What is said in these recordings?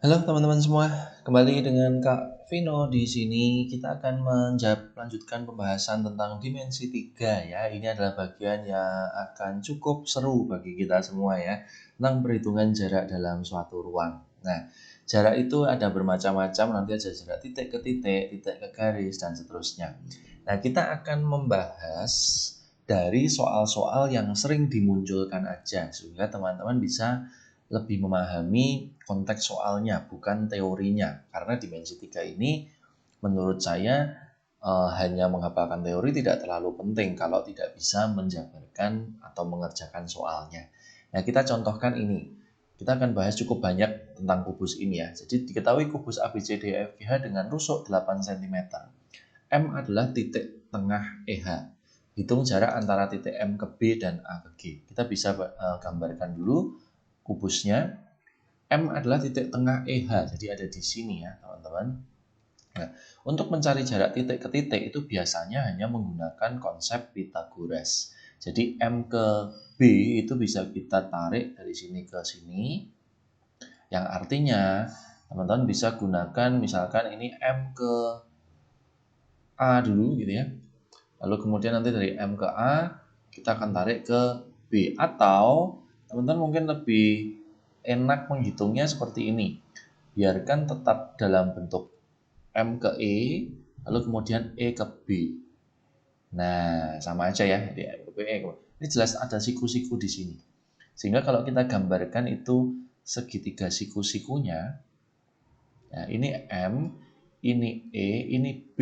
Halo teman-teman semua, kembali dengan Kak Vino di sini. Kita akan melanjutkan pembahasan tentang dimensi 3 ya. Ini adalah bagian yang akan cukup seru bagi kita semua ya, tentang perhitungan jarak dalam suatu ruang. Nah, jarak itu ada bermacam-macam, nanti ada jarak titik ke titik, titik ke garis, dan seterusnya. Nah, kita akan membahas dari soal-soal yang sering dimunculkan aja, sehingga teman-teman bisa lebih memahami konteks soalnya, bukan teorinya. Karena dimensi 3 ini menurut saya hanya menghafalkan teori tidak terlalu penting kalau tidak bisa menjabarkan atau mengerjakan soalnya. Nah, kita contohkan ini. Kita akan bahas cukup banyak tentang kubus ini ya. Jadi diketahui kubus ABCDEFGH dengan rusuk 8 cm. M adalah titik tengah EH. Hitung jarak antara titik M ke B dan A ke G. Kita bisa gambarkan dulu kubusnya. M adalah titik tengah EH, jadi ada di sini ya teman-teman. Nah, untuk mencari jarak titik ke titik itu biasanya hanya menggunakan konsep Pythagoras. Jadi M ke B itu bisa kita tarik dari sini ke sini, yang artinya teman-teman bisa gunakan misalkan ini M ke A dulu gitu ya. Lalu kemudian nanti dari M ke A kita akan tarik ke B, atau teman-teman mungkin lebih enak menghitungnya seperti ini. Biarkan tetap dalam bentuk M ke E, lalu kemudian E ke B. Nah, sama aja ya, di M ke B, E ke B. Ini jelas ada siku-siku di sini. Sehingga kalau kita gambarkan itu segitiga siku-sikunya, ya ini M, ini E, ini B.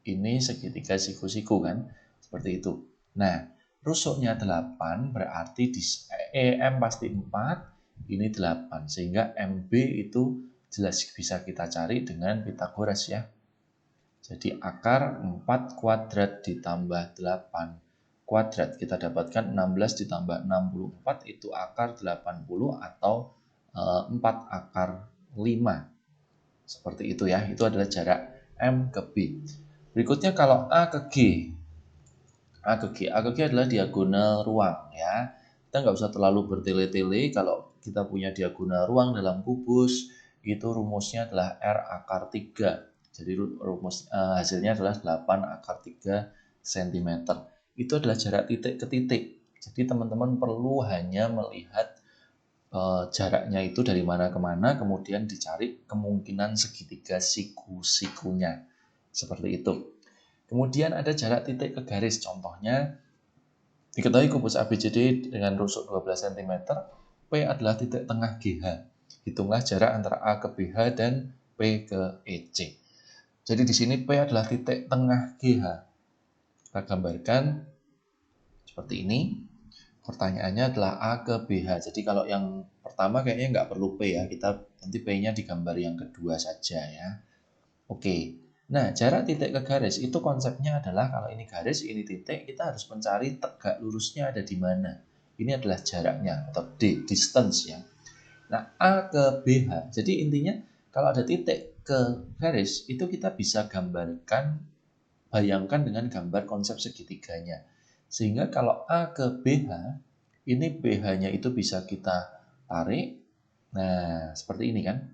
Ini segitiga siku-siku kan, seperti itu. Nah, rusuknya 8 berarti di EM pasti 4, ini 8. Sehingga MB itu jelas bisa kita cari dengan Pythagoras ya. Jadi akar 4 kuadrat ditambah 8 kuadrat. Kita dapatkan 16 ditambah 64 itu akar 80 atau 4 akar 5. Seperti itu ya, itu adalah jarak M ke B. Berikutnya kalau A ke G. A ke G adalah diagonal ruang ya. Kita nggak usah terlalu bertele-tele, kalau kita punya diagonal ruang dalam kubus, itu rumusnya adalah R akar 3. Jadi hasilnya adalah 8 akar 3 cm. Itu adalah jarak titik ke titik. Jadi teman-teman perlu hanya melihat jaraknya itu dari mana ke mana, kemudian dicari kemungkinan segitiga siku-sikunya. Seperti itu. Kemudian ada jarak titik ke garis. Contohnya, diketahui kubus ABCD dengan rusuk 12 cm, P adalah titik tengah GH. Hitunglah jarak antara A ke BH dan P ke EC. Jadi di sini P adalah titik tengah GH. Kita gambarkan seperti ini. Pertanyaannya adalah A ke BH. Jadi kalau yang pertama kayaknya nggak perlu P ya. Kita nanti P-nya digambar yang kedua saja ya. Oke. Nah, jarak titik ke garis itu konsepnya adalah kalau ini garis, ini titik, kita harus mencari tegak lurusnya ada di mana. Ini adalah jaraknya atau distance ya. Nah, A ke BH. Jadi intinya kalau ada titik ke garis itu kita bisa gambarkan, bayangkan dengan gambar konsep segitiganya. Sehingga kalau A ke BH, ini BH-nya itu bisa kita tarik. Nah, seperti ini kan.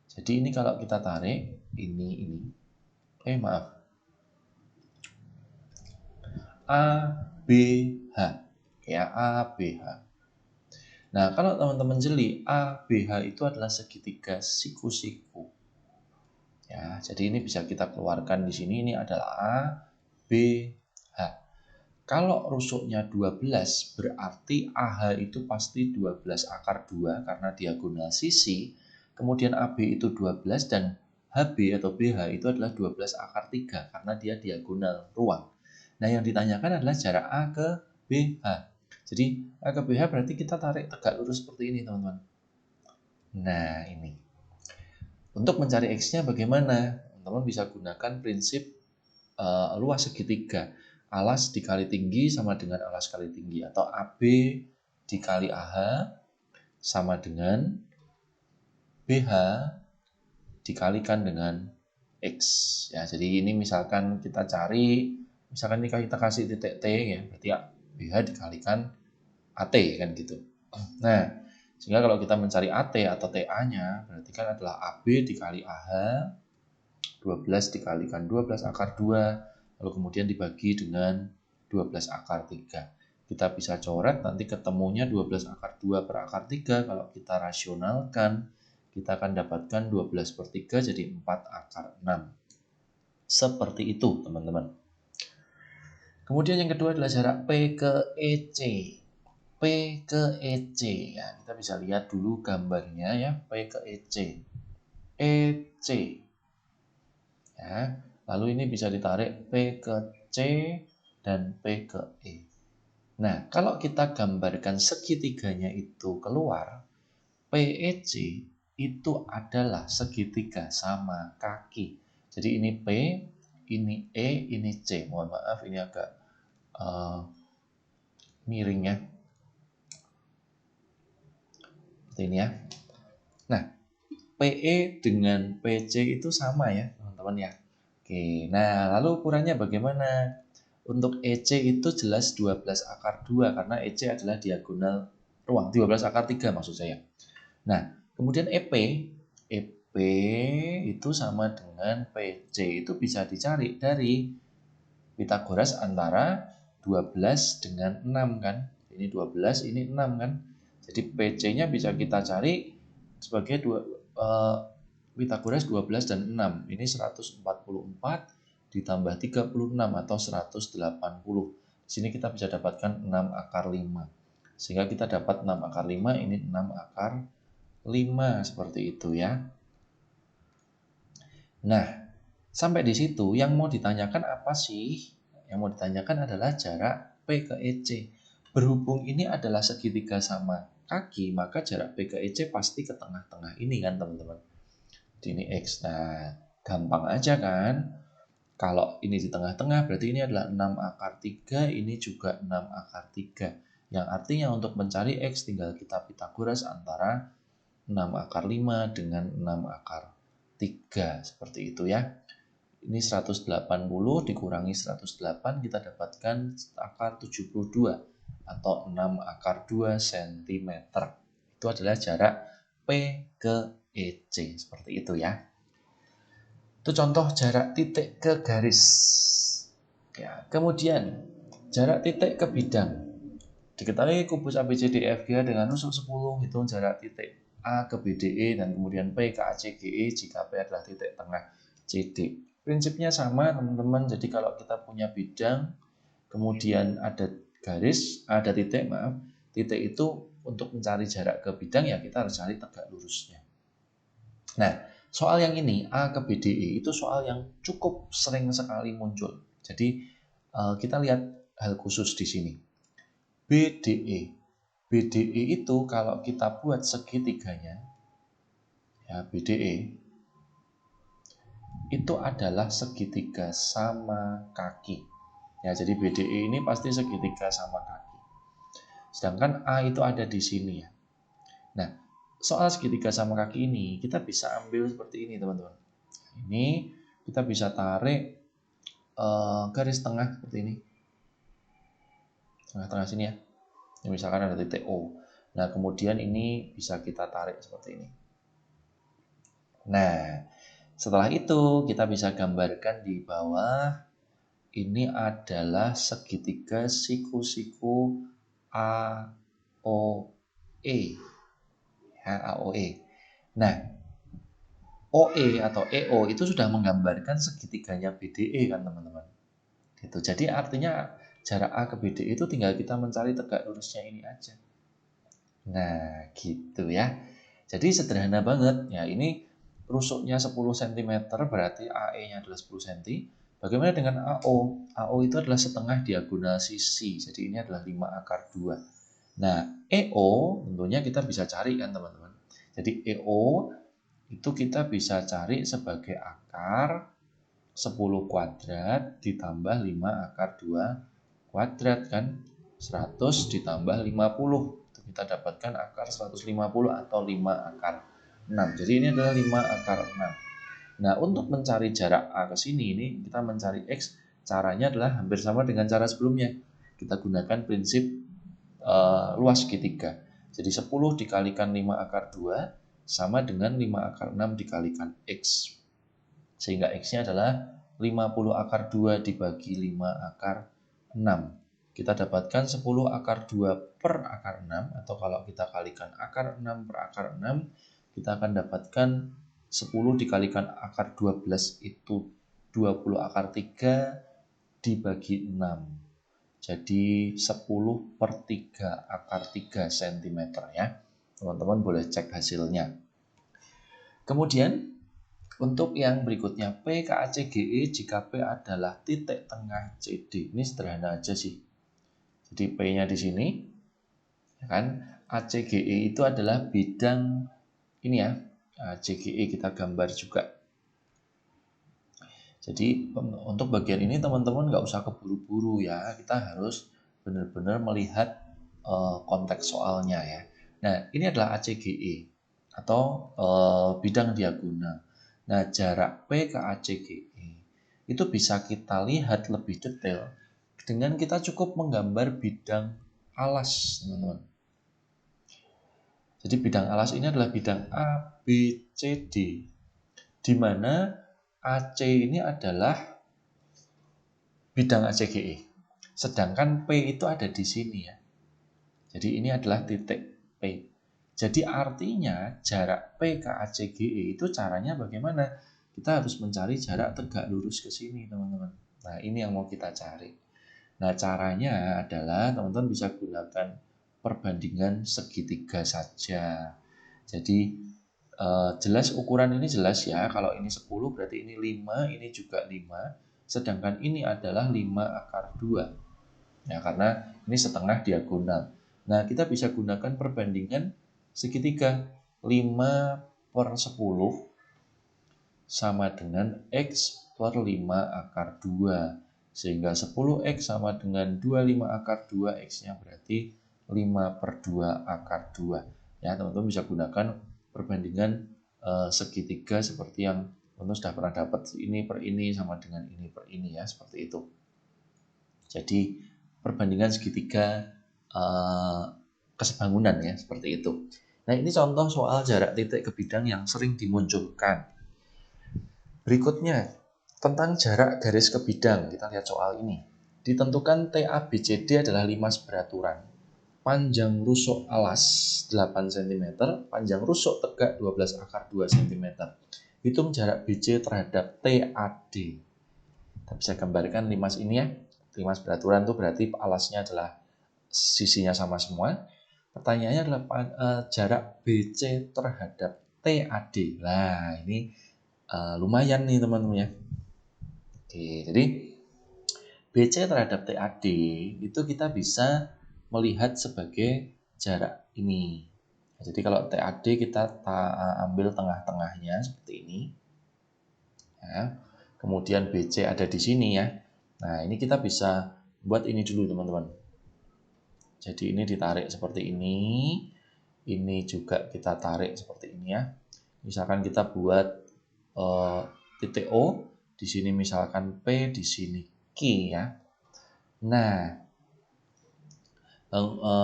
Jadi ini kalau kita tarik, ini. Maaf. A, B, H. Ya, A, B, H. Nah, kalau teman-teman jeli, A, B, H itu adalah segitiga siku-siku. Ya, jadi ini bisa kita keluarkan di sini. Ini adalah A, B, H. Kalau rusuknya 12, berarti AH itu pasti 12 akar 2 karena diagonal sisi. Kemudian AB itu 12 dan HB atau BH itu adalah 12 akar 3 karena dia diagonal ruang. Nah, yang ditanyakan adalah jarak A ke BH. Jadi A ke BH berarti kita tarik tegak lurus seperti ini, teman-teman. Nah, ini. Untuk mencari X-nya bagaimana? Teman-teman bisa gunakan prinsip luas segitiga. Alas dikali tinggi sama dengan alas kali tinggi, atau AB dikali AH sama dengan BH dikalikan dengan X. Ya, jadi ini misalkan kita cari, misalkan ini kita kasih titik T ya, berarti ya BH dikalikan AT kan gitu. Nah, Sehingga kalau kita mencari AT atau TA-nya, berarti kan adalah AB dikali AH, 12 dikalikan 12 akar 2, lalu kemudian dibagi dengan 12 akar 3. Kita bisa coret, nanti ketemunya 12 akar 2 per akar 3. Kalau kita rasionalkan, kita akan dapatkan 12 per 3 jadi 4 akar 6. Seperti itu, teman-teman. Kemudian yang kedua adalah jarak P ke EC. P ke EC. Ya, kita bisa lihat dulu gambarnya ya, P ke EC. EC. Ya, lalu ini bisa ditarik P ke C dan P ke E. Nah, kalau kita gambarkan segitiganya itu keluar, PEC itu adalah segitiga sama kaki. Jadi ini P, ini E, ini C. Mohon maaf ini agak miring ya. Seperti ini ya. Nah, PE dengan PC itu sama ya, teman-teman ya. Oke, nah lalu ukurannya bagaimana? Untuk EC itu jelas 12 akar 2 karena EC adalah diagonal ruang, 12 akar 3 maksud saya. Nah, kemudian EP itu sama dengan PC, itu bisa dicari dari Pythagoras antara 12 dengan 6 kan. Ini 12, ini 6 kan. Jadi PC-nya bisa kita cari sebagai Pythagoras 12 dan 6. Ini 144 ditambah 36 atau 180. Di sini kita bisa dapatkan 6 akar 5. Sehingga kita dapat 6 akar 5, ini 6 akar 5 seperti itu ya. Nah, sampai di situ yang mau ditanyakan apa sih? Yang mau ditanyakan adalah jarak P ke EC. Berhubung ini adalah segitiga sama kaki, maka jarak P ke EC pasti ke tengah-tengah ini kan teman-teman. Ini X. Nah, gampang aja kan? Kalau ini di tengah-tengah berarti ini adalah 6 akar 3, ini juga 6 akar 3. Yang artinya untuk mencari X tinggal kita Pythagoras antara 6 akar 5 dengan 6 akar 3. Seperti itu ya. Ini 180 dikurangi 108 kita dapatkan akar 72 atau 6 akar 2 cm. Itu adalah jarak P ke EC. Seperti itu ya. Itu contoh jarak titik ke garis. Ya, kemudian jarak titik ke bidang. Diketahui kubus ABCDEFG dengan rusuk 10 hitung jarak titik A ke BDE dan kemudian P ke ACGE jika P adalah titik tengah CD. Prinsipnya sama teman-teman. Jadi kalau kita punya bidang, kemudian ada garis, ada titik, titik itu untuk mencari jarak ke bidang ya kita harus cari tegak lurusnya. Nah, soal yang ini A ke BDE itu soal yang cukup sering sekali muncul. Jadi kita lihat hal khusus di sini. BDE. BDE itu kalau kita buat segitiganya, ya BDE itu adalah segitiga sama kaki. Ya, jadi BDE ini pasti segitiga sama kaki. Sedangkan A itu ada di sini ya. Nah, soal segitiga sama kaki ini kita bisa ambil seperti ini teman-teman. Ini kita bisa tarik garis tengah seperti ini. Tengah-tengah sini ya. Ini misalkan ada titik O. Nah, kemudian ini bisa kita tarik seperti ini. Nah, setelah itu kita bisa gambarkan di bawah. Ini adalah segitiga siku-siku AOE. Ya, AOE. Nah, OE atau EO itu sudah menggambarkan segitiganya BDE kan teman-teman. Gitu. Jadi artinya jarak A ke BDE itu tinggal kita mencari tegak lurusnya ini aja. Nah, gitu ya. Jadi sederhana banget. Ya, ini rusuknya 10 cm berarti AE-nya adalah 10 cm. Bagaimana dengan AO? AO itu adalah setengah diagonal sisi. Jadi ini adalah 5 akar 2. Nah, EO tentunya kita bisa cari kan teman-teman. Jadi EO itu kita bisa cari sebagai akar 10 kuadrat ditambah 5 akar 2 kuadrat kan. 100 ditambah 50. Itu kita dapatkan akar 150 atau 5 akar 6. Jadi ini adalah 5 akar 6. Nah, untuk mencari jarak A ke sini, ini kita mencari X, caranya adalah hampir sama dengan cara sebelumnya. Kita gunakan prinsip luas segitiga. Jadi 10 dikalikan 5 akar 2 sama dengan 5 akar 6 dikalikan X. Sehingga X-nya adalah 50 akar 2 dibagi 5 akar 6. Kita dapatkan 10 akar 2 per akar 6, atau kalau kita kalikan akar 6 per akar 6, kita akan dapatkan 10 dikalikan akar 12 itu 20 akar 3 dibagi 6. Jadi 10 per 3 akar 3 cm ya. Teman-teman boleh cek hasilnya. Kemudian untuk yang berikutnya, PKACGE jika P adalah titik tengah CD. Ini sederhana aja sih. Jadi P-nya di sini, ya kan? ACGE itu adalah bidang ini ya. ACGE kita gambar juga. Jadi untuk bagian ini teman-teman nggak usah keburu-buru ya. Kita harus benar-benar melihat konteks soalnya ya. Nah, ini adalah ACGE atau bidang diagonal. Nah, jarak P ke ACGE itu bisa kita lihat lebih detail dengan kita cukup menggambar bidang alas, teman-teman. Jadi bidang alas ini adalah bidang ABCD, di mana AC ini adalah bidang ACGE. Sedangkan P itu ada di sini ya. Jadi ini adalah titik P. Jadi artinya jarak P ke ACGE itu caranya bagaimana? Kita harus mencari jarak tegak lurus ke sini, teman-teman. Nah, ini yang mau kita cari. Nah, caranya adalah teman-teman bisa gunakan perbandingan segitiga saja. Jadi jelas ukuran ini jelas ya. Kalau ini 10 berarti ini 5, ini juga 5. Sedangkan ini adalah 5 akar 2. Ya, karena ini setengah diagonal. Nah, kita bisa gunakan perbandingan segitiga. 5 per 10 sama dengan X per 5 akar 2. Sehingga 10X sama dengan 25 akar 2, X-nya berarti 5 per 2 akar 2. Ya, teman-teman bisa gunakan perbandingan segitiga seperti yang teman-teman sudah pernah dapat, ini per ini sama dengan ini per ini ya, seperti itu. Jadi perbandingan segitiga kesebangunan ya, seperti itu. Nah, ini contoh soal jarak titik ke bidang yang sering dimunculkan. Berikutnya, tentang jarak garis ke bidang, kita lihat soal ini. Ditentukan TABCD adalah 5 seberaturan. Panjang rusuk alas 8 cm, panjang rusuk tegak 12 akar 2 cm. Hitung jarak BC terhadap TAD. Kita bisa gambarkan 5 ini ya. 5 seberaturan itu berarti alasnya adalah sisinya sama semua. Pertanyaannya adalah jarak BC terhadap TAD. Nah, ini lumayan nih teman-teman ya. Oke, jadi BC terhadap TAD itu kita bisa melihat sebagai jarak ini. Jadi kalau TAD kita ambil tengah-tengahnya seperti ini. Ya. Kemudian BC ada di sini ya. Nah, ini kita bisa buat ini dulu teman-teman. Jadi ini ditarik seperti ini. Ini juga kita tarik seperti ini ya. Misalkan kita buat titik O, di sini misalkan P, di sini Q ya. Nah,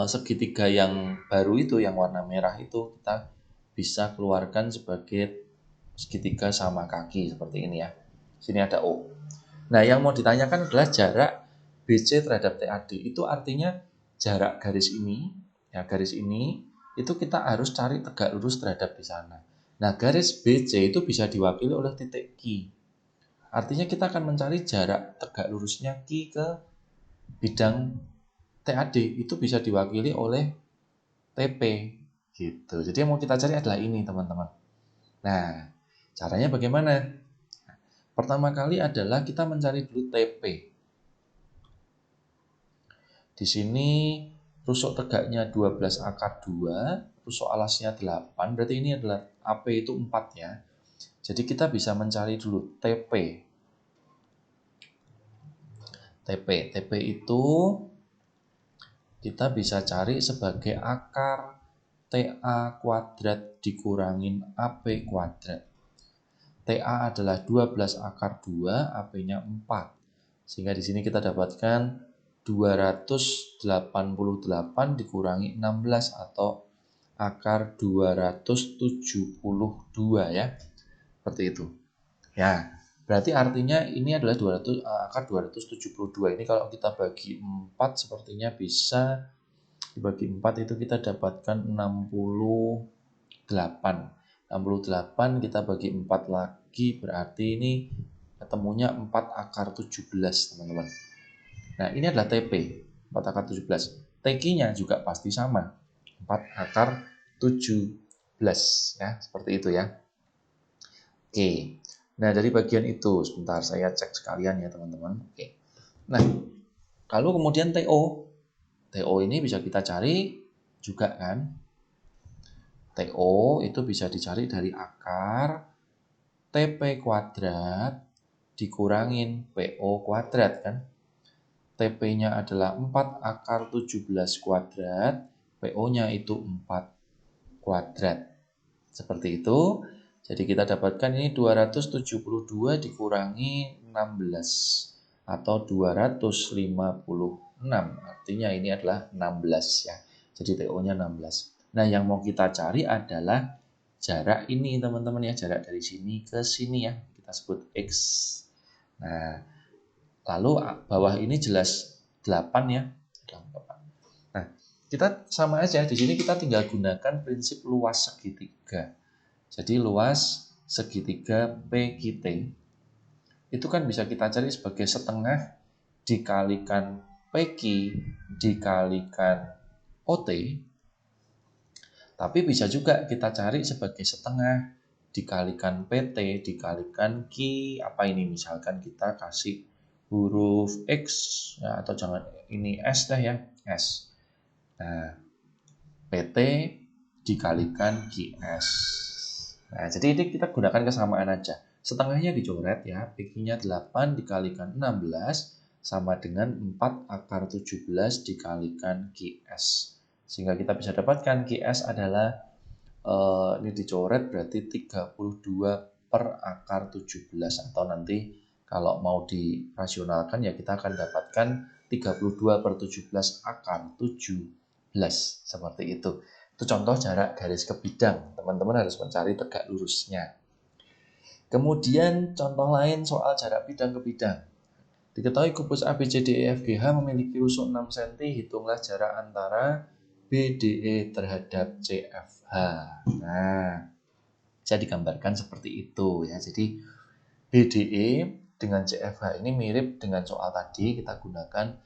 segitiga yang baru itu, yang warna merah itu kita bisa keluarkan sebagai segitiga sama kaki seperti ini ya. Sini ada O. Nah, yang mau ditanyakan adalah jarak BC terhadap TAD. Itu artinya jarak garis ini, ya garis ini, itu kita harus cari tegak lurus terhadap di sana. Nah, garis BC itu bisa diwakili oleh titik Q. Artinya kita akan mencari jarak tegak lurusnya Q ke bidang TAD. Itu bisa diwakili oleh TP. Gitu. Jadi yang mau kita cari adalah ini, teman-teman. Nah, caranya bagaimana? Pertama kali adalah kita mencari dulu TP. Di sini rusuk tegaknya 12 akar 2, rusuk alasnya 8, berarti ini adalah AP itu 4 ya. Jadi kita bisa mencari dulu TP. TP itu kita bisa cari sebagai akar TA kuadrat dikurangin AP kuadrat. TA adalah 12 akar 2, AP-nya 4. Sehingga di sini kita dapatkan 288 dikurangi 16 atau akar 272 ya. Seperti itu. Ya, berarti artinya ini adalah akar 272. Ini kalau kita bagi 4 sepertinya bisa dibagi 4 itu kita dapatkan 68. 68 kita bagi 4 lagi berarti ini ketemunya 4 akar 17, teman-teman. Nah, ini adalah TP, 4 akar 17. TQ-nya juga pasti sama, 4 akar 17 ya, seperti itu ya. Oke. Nah, dari bagian itu sebentar saya cek sekalian ya, teman-teman. Oke. Nah, kalau kemudian TO ini bisa kita cari juga kan. TO itu bisa dicari dari akar TP kuadrat dikurangin PO kuadrat kan. TP-nya adalah 4 akar 17 kuadrat, PO-nya itu 4 kuadrat. Seperti itu. Jadi kita dapatkan ini 272 dikurangi 16 atau 256. Artinya ini adalah 16 ya. Jadi TO-nya 16. Nah, yang mau kita cari adalah jarak ini, teman-teman ya, jarak dari sini ke sini ya. Kita sebut X. Nah, lalu bawah ini jelas 8 ya. Nah, kita sama aja di sini kita tinggal gunakan prinsip luas segitiga. Jadi luas segitiga PQT itu kan bisa kita cari sebagai setengah dikalikan PQ dikalikan OT. Tapi bisa juga kita cari sebagai setengah dikalikan PT dikalikan Q. Apa ini, misalkan kita kasih huruf X ya, atau jangan ini S dah ya, S. Nah, PT dikalikan QS. Nah, jadi ini kita gunakan kesamaan aja. Setengahnya dicoret ya, PQ-nya 8 dikalikan 16 sama dengan 4 akar 17 dikalikan QS. Sehingga kita bisa dapatkan QS adalah, ini dicoret berarti 32 per akar 17. Atau nanti kalau mau dirasionalkan ya kita akan dapatkan 32 per 17 akar 17. Seperti itu. Itu contoh jarak garis ke bidang. Teman-teman harus mencari tegak lurusnya. Kemudian contoh lain soal jarak bidang ke bidang. Diketahui kubus ABCDEFGH memiliki rusuk 6 cm, hitunglah jarak antara BDE terhadap CFH. Nah, bisa digambarkan seperti itu ya. Jadi BDE dengan CFH ini mirip dengan soal tadi, kita gunakan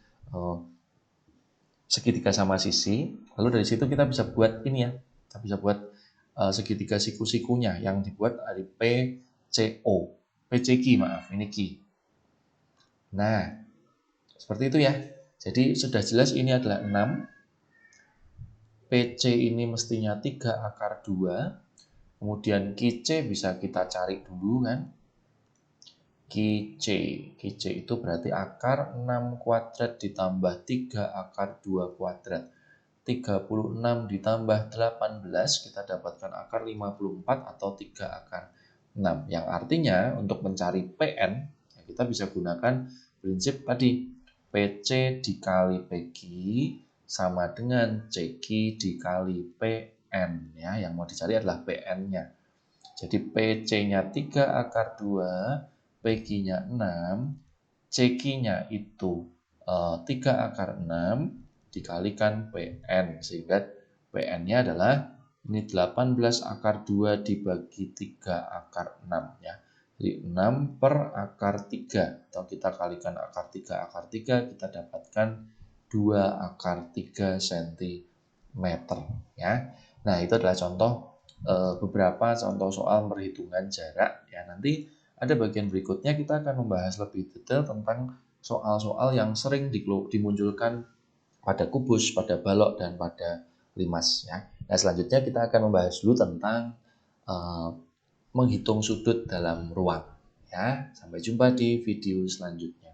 segitiga sama sisi. Lalu dari situ kita bisa buat ini ya. Kita bisa buat segitiga siku-sikunya yang dibuat dari PCO. PCQ maaf, ini Q. Nah, seperti itu ya. Jadi sudah jelas ini adalah 6. PC ini mestinya 3 akar 2. Kemudian QC bisa kita cari dulu kan. QC itu berarti akar 6 kuadrat ditambah 3 akar 2 kuadrat. 36 ditambah 18 kita dapatkan akar 54 atau 3 akar 6. Yang artinya untuk mencari PN kita bisa gunakan prinsip tadi. PC dikali PQ sama dengan CQ dikali PN ya. Yang mau dicari adalah PN-nya. Jadi PC-nya 3 akar 2, PQ-nya 6, CQ-nya itu 3 akar 6 dikalikan PN, sehingga PN-nya adalah ini 18 akar 2 dibagi 3 akar 6 ya. Jadi 6 per akar 3 atau kita kalikan akar 3 kita dapatkan 2 akar 3 cm ya. Nah, itu adalah contoh beberapa contoh soal perhitungan jarak ya. Nanti ada bagian berikutnya kita akan membahas lebih detail tentang soal-soal yang sering dimunculkan pada kubus, pada balok, dan pada limas ya. Nah, selanjutnya kita akan membahas dulu tentang menghitung sudut dalam ruang ya. Sampai jumpa di video selanjutnya.